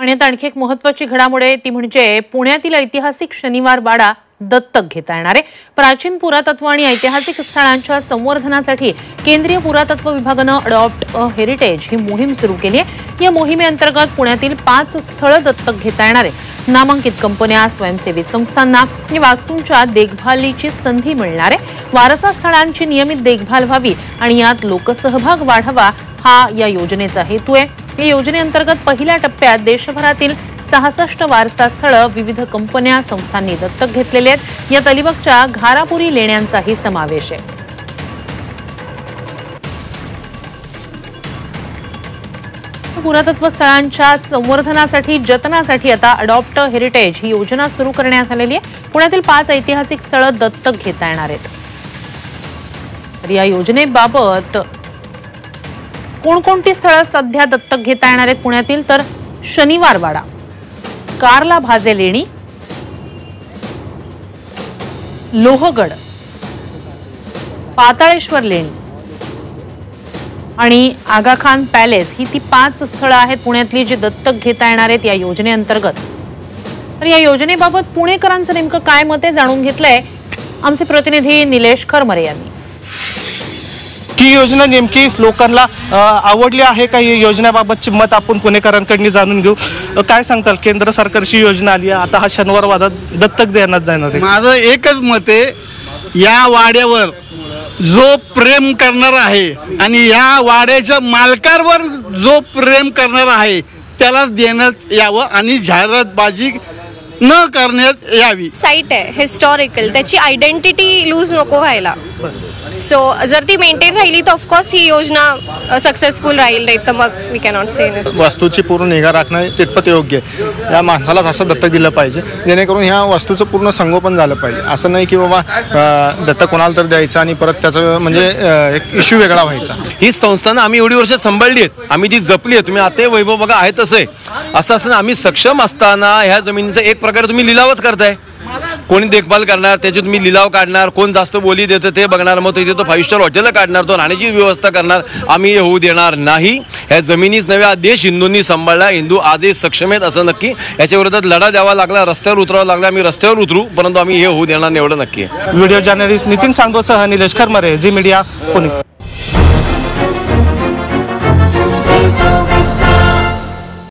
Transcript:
आणि आता आणखी एक महत्त्वाची घडामोड आहे ती म्हणजे पुण्यातील ऐतिहासिक शनिवार वाडा दत्तक घेता येणार आहे। प्राचीन पुरातत्व आणि ऐतिहासिक स्थळांच्या संवर्धनासाठी केंद्रीय पुरातत्व विभागाने अडॉप्ट अ हेरिटेज ही मोहीम सुरू केली आहे। या मोहिमेअंतर्गत पुण्यातील 5 स्थळे दत्तक घेता येणार आहे। नामांकित कंपन्या, स्वयंसेवी संस्थांना या वास्तूंच्या देखभालीची संधी मिळणार आहे। वारसा स्थळांची नियमित देखभाल व्हावी आणि यात लोकसहभाग वाढावा हा या योजनेचा हेतू आहे। या योजनेअंतर्गत पहिल्या टप्प्यात देशभरातील 66 वारसा स्थळे विविध कंपन्या, संस्थांनी दत्तक घेतलेले आहेत। यात अलिबागच्या घारापुरी लेण्यांचाही समावेश आहे। पुरातत्व स्थळांच्या संवर्धनासाठी, जतनासाठी आता अडॉप्ट हेरिटेज ही योजना सुरू करण्यात आलेली आहे। पुण्यातील 5 ऐतिहासिक स्थळे दत्तक घेता येणार आहेत। तर या योजनेबाबत कोणकोणती स्थळे सध्या दत्तक घेता येणार आहेत पुण्यातील, तर शनिवार वाडा, कार्ला भाजे लेणी, लोहगड, पाताळेश्वर लेणी आणि आगा खान पॅलेस ही ती 5 स्थळे आहेत पुण्यातली जी दत्तक घेता येणार आहेत या योजनेअंतर्गत। तर या योजनेबाबत पुणेकरांचं नेमकं काय मत आहे जाणून घेतलंय आमचे प्रतिनिधी निलेश खरमरे यांनी। ही योजना नेमकी लोकांना आवडली आहे का? ही योजनेबाबतचे मत आपण पुणेकरांकडून जाणून घेऊ। काय सांगताल, केंद्र सरकारची योजना आली आहे, आता हा शनिवार वाडा दत्तक देण्यात जाणार आहे। माझं एकच मत आहे, या वाड्यावर जो प्रेम करणार आहे आणि या वाड्याच्या मालकांवर जो प्रेम करणार आहे त्याला देण्यात यावं आणि जाहिरातबाजी न करण्यात यावी। साइट आहे हिस्टॉरिकल, त्याची आयडेंटिटी लूज नको व्हायला। सो जर ती मेंटेन राहिली तर ऑफकोर्स ही योजना सक्सेसफुल राहील, नाही तर मग वी कॅनॉट से। वास्तूची पूर्ण निगा राखणं तितपत योग्य आहे। या माणसालाच असं दत्तक दिलं पाहिजे जेणेकरून ह्या वास्तूचं पूर्ण संगोपन झालं पाहिजे। असं नाही की बाबा दत्तक कोणाला तर द्यायचं आणि परत त्याचं म्हणजे एक इश्यू वेगळा व्हायचा। ही संस्थानं आम्ही एवढी वर्ष सांभाळली आहेत, आम्ही ती जपली आहे। तुम्ही आता वैभव बघा आहे तसं आहे। असं असताना आम्ही सक्षम असताना ह्या जमिनीचा एक प्रकारे तुम्ही लिलावच करताय। कोणी देखभाल करणार, त्याची तुम्ही लिलाव काढणार, कोण जास्त बोली देतं ते बघणार, मग तिथे तो 5 स्टार हॉटेल काढणार, तो राहण्याची व्यवस्था करणार। आम्ही हे होऊ देणार नाही। ह्या जमिनीच नव्या देश हिंदूंनी सांभाळला, हिंदू आजही सक्षम आहेत असं नक्की। याच्या विरोधात लढा द्यावा लागला, रस्त्यावर उतरावं लागला, आम्ही रस्त्यावर उतरू, परंतु आम्ही हे होऊ देणार नाही एवढं नक्की आहे। व्हिडिओ जर्नलिस्ट नितीन सांगोसह निलेश खरमरे, झी मीडिया, पुणे।